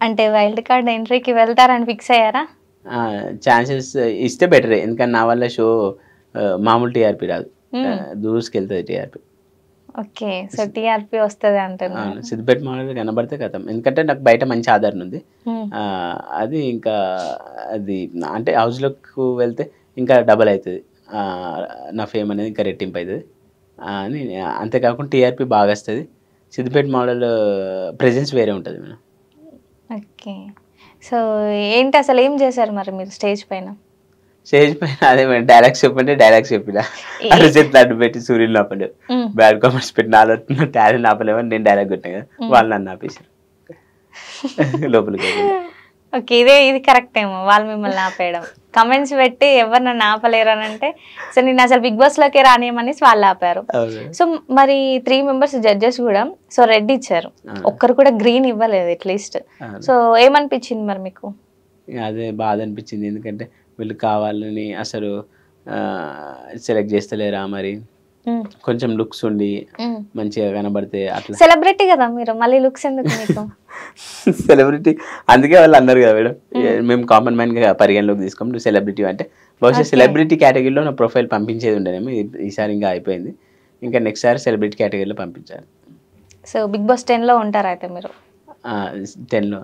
అంటే wild card ఎంట్రీకి వెళ్తారని fix అయ్యారా? ఛాన్సెస్ ఇస్తే బెటరే. ఎందుకంటే నా వల్ల షో మామూలు టీఆర్పీ రాదు, దూసుకెళ్తుంది టీఆర్పీ. ఓకే. సో టీఆర్పీ వస్తుంది అంటున్నా. సిద్దిపేట మోడల్ కనబడితే కథం. ఎందుకంటే నాకు బయట మంచి ఆదరణ ఉంది. అది ఇంకా అది అంటే హౌస్లోకి వెళ్తే ఇంకా డబల్ అవుతుంది, నా ఫేమ్ అనేది ఇంకా రెట్టింపు అవుతుంది అని. అంతేకాకుండా టీఆర్పీ బాగా వస్తుంది. సిద్దిపేట మోడల్ ప్రెజెన్స్ వేరే ఉంటుంది మేడం. ఓకే. సో ఏంటి అసలు ఏం చేశారు మరి మీరు స్టేజ్ పైన? స్టేజ్ పైన అదే మేడం, డైలాగ్స్ చెప్పంటే డైలాగ్స్ చెప్పిన, అరిచేతులు అడ్డు పెట్టి సూర్యులు ఆపలేవు, బ్యాడ్ కామెంట్స్ పెట్టి నాలో టాలెంట్ ఆపలేమని నేను డైలాగ్ కొట్టాను కదా, వాళ్ళు నన్ను ఆపేశారు లోపలికి. ఓకే. ఇది కరెక్ట్ ఏమో, వాళ్ళు మిమ్మల్ని ఆపేయడం. కమెంట్స్ పెట్టి ఎవరు నన్ను ఆపలేరు అని అంటే, సో నేను అసలు బిగ్ బాస్ లోకే రానియమని వాళ్ళు ఆపారు. సో మరి 3 మెంబర్స్ జడ్జెస్ కూడా సో రెడ్ ఇచ్చారు, ఒక్కరు కూడా గ్రీన్ ఇవ్వలేదు అట్లీస్ట్. సో ఏమనిపించింది మరి మీకు? అదే బాధ అనిపించింది, ఎందుకంటే వీళ్ళు కావాలని అసలు సెలెక్ట్ చేస్తలేరా మరి, కొంచెం లుక్స్ ఉండి మంచిగా కనబడితే అట్లా. సెలబ్రిటీ కదా మీరు, మళ్ళీ లుక్స్ ఎందుకు మీకు? సెలబ్రిటీ అందుకే వాళ్ళు అన్నారు కదా మేడం, మేము కామన్ మ్యాన్ గా పరిగణలోకి తీసుకోం, నువ్వు సెలబ్రిటీ అంటే. బహుశా సెలబ్రిటీ కేటగిరీలో నా ప్రొఫైల్ పంపించేది ఉండేనేమో, ఈసారి ఇంకా అయిపోయింది, ఇంకా నెక్స్ట్ సారి సెలబ్రిటీ కేటగిరీలో పంపించాలి. సో బిగ్ బాస్ 10 లో ఉంటారు అయితే మీరు? 10లో.